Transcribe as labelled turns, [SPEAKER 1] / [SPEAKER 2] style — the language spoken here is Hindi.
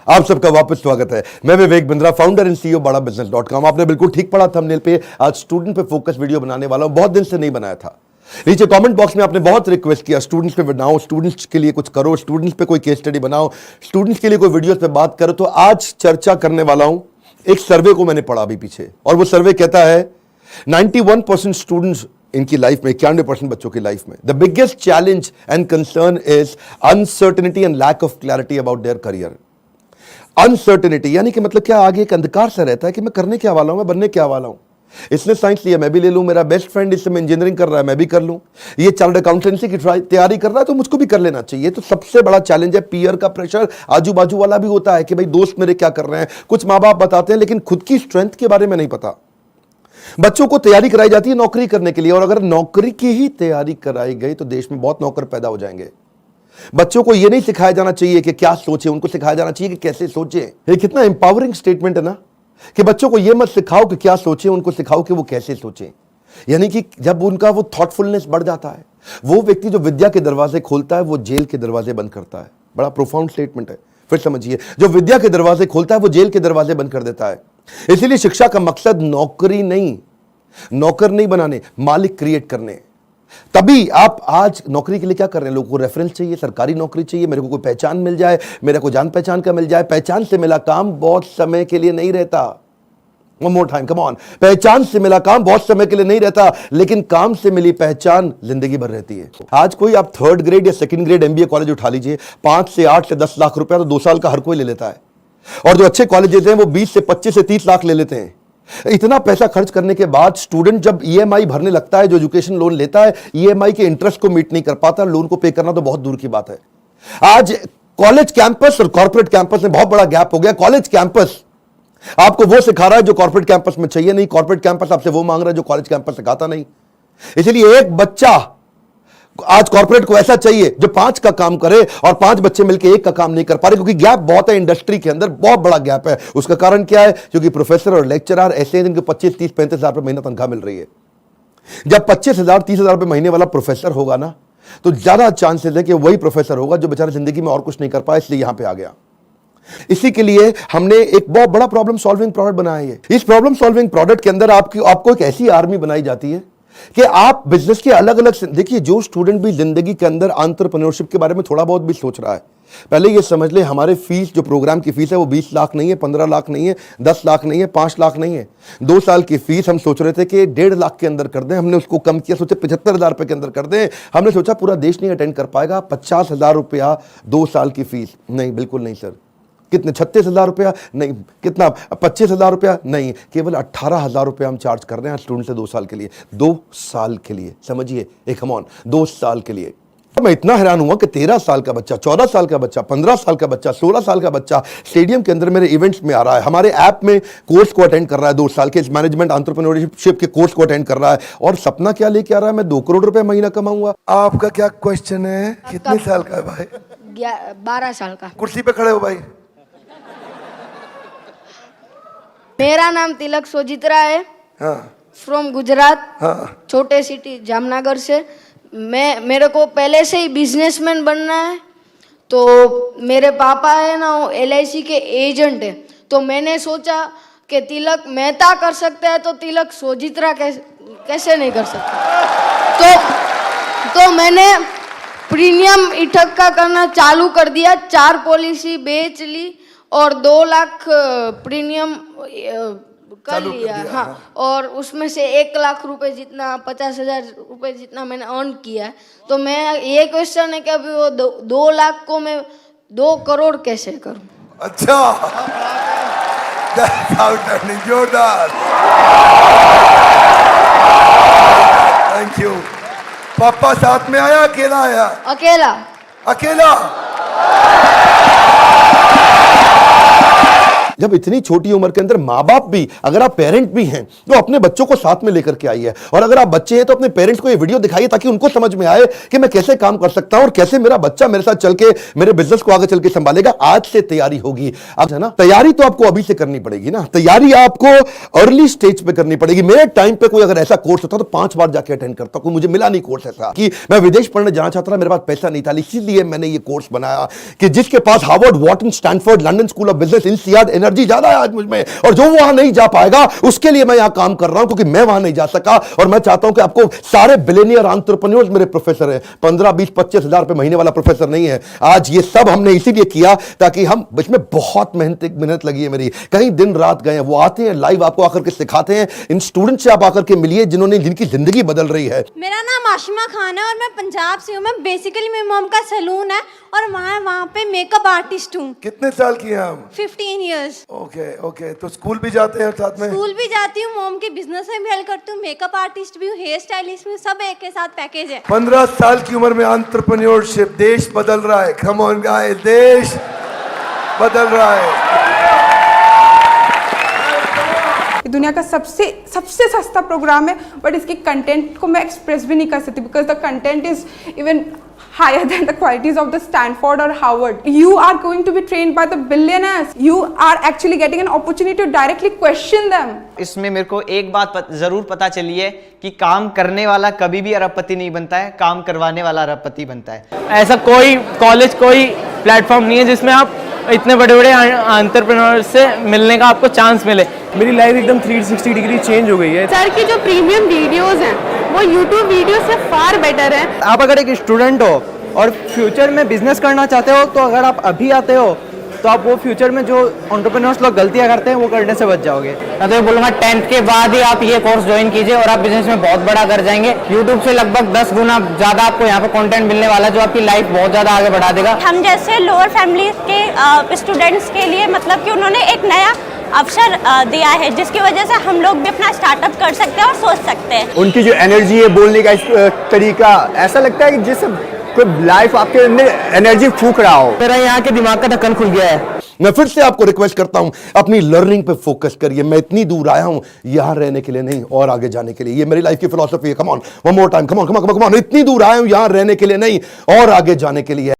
[SPEAKER 1] आप सबका वापस स्वागत है। मैं Vivek Bindra, founder and CEO बड़ा बिजनेस.com। आपने बिल्कुल ठीक पढ़ा थंबनेल पे। आज स्टूडेंट पे फोकस वीडियो बनाने वाला हूं, बहुत दिन से नहीं बनाया था। नीचे कमेंट बॉक्स में आपने बहुत रिक्वेस्ट किया स्टूडेंट्स पे बनाओ, स्टूडेंट्स के लिए कुछ करो, स्टूडेंट्स पे कोई केस स्टडी बनाओ, स्टूडेंट्स के लिए कोई वीडियोस पे बात करो। तो आज चर्चा करने वाला हूं एक सर्वे को मैंने पढ़ा अभी पीछे, और वो सर्वे कहता है 91% स्टूडेंट्स इनकी लाइफ में, 91% बच्चों की लाइफ में the biggest challenge and concern is uncertainty and lack of clarity about their career. Uncertainty यानी कि मतलब क्या, आगे एक अंधकार सा रहता है कि मैं करने क्या वाला हूं, मैं बनने क्या वाला हूं। इसने साइंस लिया, मैं भी ले लूं, मेरा बेस्ट फ्रेंड इस समय इंजीनियरिंग कर रहा है, मैं भी कर लूं, ये चार्टर्ड अकाउंटेंसी की तैयारी कर रहा है तो मुझको भी कर लेना चाहिए। तो सबसे बड़ा चैलेंज है पीयर का प्रेशर। आजू बाजू वाला भी होता है कि भाई दोस्त मेरे क्या कर रहे हैं, कुछ माँ बाप बताते हैं, लेकिन खुद की स्ट्रेंथ के बारे में नहीं पता। बच्चों को तैयारी कराई जाती है नौकरी करने के लिए, और अगर नौकरी की ही तैयारी कराई गई तो देश में बहुत नौकर पैदा हो जाएंगे। बच्चों को यह नहीं सिखाया जाना चाहिए कि क्या सोचे, उनको सिखाया जाना चाहिए कि कैसे सोचे। ये कितना इंपावरिंग स्टेटमेंट है ना, कि बच्चों को यह मत सिखाओ कि क्या सोचे, उनको सिखाओ कि वो कैसे सोचे। यानी कि जब उनका वो थॉटफुलनेस बढ़ जाता है, वो व्यक्ति जो विद्या के दरवाजे खोलता है वो जेल के दरवाजे बंद करता है। बड़ा प्रोफाउंड स्टेटमेंट है, फिर समझिए। जो विद्या के दरवाजे खोलता है वो जेल के दरवाजे बंद कर देता है। इसीलिए शिक्षा का मकसद नौकरी नहीं, नौकर नहीं बनाने, मालिक क्रिएट करने। तभी आप आज नौकरी के लिए क्या कर रहे हैं, लोगों को रेफरेंस चाहिए, सरकारी नौकरी चाहिए, मेरे को कोई पहचान मिल जाए, मेरे को जान पहचान का मिल जाए। पहचान से मिला काम बहुत समय के लिए नहीं रहता। One more time, come on। पहचान से मिला काम बहुत समय के लिए नहीं रहता, लेकिन काम से मिली पहचान जिंदगी भर रहती है। आज कोई आप 3rd ग्रेड या 2nd ग्रेड MBA कॉलेज उठा लीजिए, 5 से 8 से 10 लाख रुपया तो 2 साल का हर कोई ले लेता है। और जो अच्छे कॉलेजेस हैं वो 20 से 25 से 30 लाख ले लेते हैं। इतना पैसा खर्च करने के बाद स्टूडेंट जब EMI भरने लगता है, जो एजुकेशन लोन लेता है, EMI के इंटरेस्ट को मीट नहीं कर पाता, लोन को पे करना तो बहुत दूर की बात है। आज कॉलेज कैंपस और कॉर्पोरेट कैंपस में बहुत बड़ा गैप हो गया। कॉलेज कैंपस आपको वो सिखा रहा है जो कॉर्पोरेट कैंपस में चाहिए नहीं, कॉर्पोरेट कैंपस आपसे वो मांग रहा है जो कॉलेज कैंपस सिखाता नहीं। इसलिए एक बच्चा आज कॉर्पोरेट को ऐसा चाहिए जो 5 का काम करे, और 5 बच्चे मिलकर 1 का काम नहीं कर पा रहे, क्योंकि गैप बहुत है इंडस्ट्री के अंदर, बहुत बड़ा गैप है। उसका कारण क्या है? क्योंकि प्रोफेसर और लेक्चरर ऐसे हैं जिनको 25, 30, 35 हजार रुपए महीना तनख्वाह मिल रही है। जब 25,000, 30,000 रुपए महीने वाला प्रोफेसर होगा ना, तो ज्यादा चांसेस है कि वही प्रोफेसर होगा जो बेचारा जिंदगी में और कुछ नहीं कर पाया, इसलिए यहां पे आ गया। इसी के लिए हमने एक बहुत बड़ा प्रॉब्लम सॉल्विंग प्रोडक्ट बनाया है। इस प्रॉब्लम सॉल्विंग प्रोडक्ट के अंदर आपको एक ऐसी आर्मी बनाई जाती है कि आप बिजनेस के अलग अलग, देखिए जो स्टूडेंट भी जिंदगी के अंदर एंटरप्रेन्योरशिप के बारे में थोड़ा बहुत भी सोच रहा है, पहले ये समझ ले हमारे फीस, जो प्रोग्राम की फीस है वो 20 लाख नहीं है, 15 लाख नहीं है, 10 लाख नहीं है, 5 लाख नहीं है। 2 साल की फीस हम सोच रहे थे कि 1.5 लाख के अंदर कर दें, हमने उसको कम किया, सोचे 75,000 रुपए के अंदर कर दें। हमने सोचा पूरा देश नहीं अटेंड कर पाएगा, 50,000 रुपया 2 साल की फीस। नहीं, बिल्कुल नहीं सर। कितने? 36,000 रुपया? नहीं। कितना? 25,000 रुपया? नहीं। केवल 18,000 रुपया हम चार्ज कर रहे हैं स्टूडेंट से 2 साल के लिए। 2 साल के लिए, समझिए, एक कम ऑन 2 साल के लिए। मैं इतना हैरान हुआ कि 13 साल का बच्चा, 14 साल का बच्चा, 15 साल का बच्चा, 16 साल का बच्चा स्टेडियम के अंदर मेरे इवेंट्स में आ रहा है, हमारे ऐप में कोर्स को अटेंड कर रहा है, 2 साल के मैनेजमेंट एंटरप्रेन्योरशिप के कोर्स को अटेंड कर रहा है, और सपना क्या लेके आ रहा है? मैं 2 करोड़ रुपए महीना कमाऊंगा। आपका क्या क्वेश्चन है? कितने साल का है भाई?
[SPEAKER 2] 12 साल का।
[SPEAKER 1] कुर्सी पे खड़े हो भाई।
[SPEAKER 2] मेरा नाम तिलक सोजित्रा है।
[SPEAKER 1] हाँ।
[SPEAKER 2] फ्रॉम गुजरात।
[SPEAKER 1] हाँ।
[SPEAKER 2] छोटे सिटी जामनगर से। मेरे को पहले से ही बिजनेसमैन बनना है। तो मेरे पापा है ना, वो LIC के एजेंट है। तो मैंने सोचा कि तिलक मेहता कर सकता है तो तिलक सोजित्रा कैसे नहीं कर सकता। तो मैंने प्रीमियम इकट्ठा करना चालू कर दिया। 4 पॉलिसी बेच ली और 2 लाख प्रीमियम कर लिया। हाँ, और उसमें से 1 लाख रुपए जितना, 50,000 रुपए जितना मैंने अर्न किया है। तो मैं, ये क्वेश्चन है कि अभी वो 2 लाख को मैं 2 करोड़ कैसे करूं?
[SPEAKER 1] अच्छा, जोरदार, थैंक यू। पापा साथ में आया, अकेला आया?
[SPEAKER 2] अकेला।
[SPEAKER 1] अकेला? जब इतनी छोटी उम्र के अंदर माँ बाप भी, अगर आप पेरेंट भी हैं तो अपने बच्चों को साथ में लेकर के आइए, और अगर आप बच्चे हैं तो अपने पेरेंट्स को ये वीडियो दिखाइए ताकि उनको समझ में आए कि मैं कैसे काम कर सकता हूं और कैसे मेरा बच्चा मेरे साथ चल के मेरे बिजनेस को आगे चल के संभालेगा। आज से तैयारी होगी। अब है ना, तैयारी तो आपको अभी से करनी पड़ेगी ना, तैयारी आपको अर्ली स्टेज पे करनी पड़ेगी। मेरे टाइम पे कोई अगर ऐसा कोर्स होता तो 5 बार जाके अटेंड करता, कोई मुझे मिला नहीं कोर्स ऐसा कि मैं विदेश पढ़ने जाना चाहता था, मेरे पास पैसा नहीं था, इसीलिए मैंने ये कोर्स बनाया कि जिसके पास Harvard, Wharton, Stanford, London school of business, INSEAD energy ज्यादा है आज मुझ में, और जो वहां नहीं जा पाएगा उसके लिए मैं यहां काम कर रहा हूं क्योंकि मैं वहां नहीं जा सका। और मैं चाहता हूं कि आपको सारे बिलियनियर एंटरप्रेन्योर्स मेरे प्रोफेसर हैं, 15, 20, 25 हजार रुपए महीने वाला प्रोफेसर नहीं है। आज ये सब हमने इसीलिए किया ताकि हम, इसमें बहुत मेहनत लगी है मेरी, कहीं दिन रात गए हैं। वो आते हैं लाइव, आपको आकर के सिखाते हैं। इन स्टूडेंट से आप आकर के मिलिए जिनकी जिंदगी बदल रही है।
[SPEAKER 3] मेरा नाम आशिमा खान है और मैं पंजाब से हूँ। मैं बेसिकली मेरी मॉम का सैलून है और वहाँ पे मेकअप आर्टिस्ट हूँ।
[SPEAKER 4] कितने साल की हैं हम?
[SPEAKER 3] 15 इयर्स।
[SPEAKER 4] ओके, तो स्कूल भी जाते हैं साथ में?
[SPEAKER 3] स्कूल भी जाती हूँ, मॉम के बिजनेस में भी हेल्प करती हूँ, मेकअप आर्टिस्ट भी हूँ, हेयर स्टाइलिस्ट भी हूँ, सब एक के साथ पैकेज है।
[SPEAKER 4] 15 साल की उम्र में एंटरप्रेन्योरशिप, देश बदल रहा है। कम ऑन गाइस, देश बदल रहा है।
[SPEAKER 5] दुनिया का सबसे सस्ता प्रोग्राम है, बट इसके कंटेंट को मैं एक्सप्रेस भी नहीं कर सकती because the content is even higher than the qualities of the Stanford or Harvard. You are going to be trained by the billionaires. You are actually getting an opportunity to directly question them.
[SPEAKER 6] इसमें मेरे को एक बात जरूर पता चली है कि काम करने वाला कभी भी अरबपति नहीं बनता है, काम करवाने वाला अरबपति बनता है। ऐसा कोई कॉलेज, कोई प्लेटफॉर्म नहीं है जिसमें आप इतने बड़े बड़े एंटरप्रेन्योर से मिलने का आपको चांस मिले।
[SPEAKER 7] मेरी लाइफ एकदम 360 डिग्री चेंज हो गई है।
[SPEAKER 8] सर की जो प्रीमियम वीडियोस हैं वो यूट्यूब वीडियो से फार बेटर है।
[SPEAKER 6] आप अगर एक स्टूडेंट हो और फ्यूचर में बिजनेस करना चाहते हो तो अगर आप अभी आते हो तो आप वो फ्यूचर में जो एंटरप्रेन्योर्स लोग गलतियां करते हैं वो करने से बच जाओगे।
[SPEAKER 9] मैं तो बोलूँगा 10th के बाद ही आप ये कोर्स ज्वाइन कीजिए और आप बिजनेस में बहुत बड़ा कर जाएंगे। यूट्यूब से लगभग 10 गुना ज़्यादा आपको यहाँ पे कंटेंट मिलने वाला है जो आपकी लाइफ बहुत ज़्यादा आगे बढ़ा देगा।
[SPEAKER 3] हम जैसे लोअर फैमिली के स्टूडेंट्स के लिए मतलब कि उन्होंने एक नया अवसर दिया है जिसकी वजह से हम लोग भी अपना स्टार्टअप कर सकते हैं और सोच सकते हैं।
[SPEAKER 7] उनकी जो एनर्जी है, बोलने का तरीका, ऐसा लगता है कि जैसे कोई लाइफ आपके अंदर एनर्जी फूंक रहा हो।
[SPEAKER 9] मेरा यहाँ के दिमाग का ढक्कन खुल गया है।
[SPEAKER 1] मैं फिर से आपको रिक्वेस्ट करता हूं, अपनी लर्निंग पे फोकस करिए। मैं इतनी दूर आया हूं यहां रहने के लिए नहीं, और आगे जाने के लिए। ये मेरी लाइफ की फिलॉसफी है। Come on, one more time, come on. इतनी दूर आया हूं यहां रहने के लिए नहीं, और आगे जाने के लिए।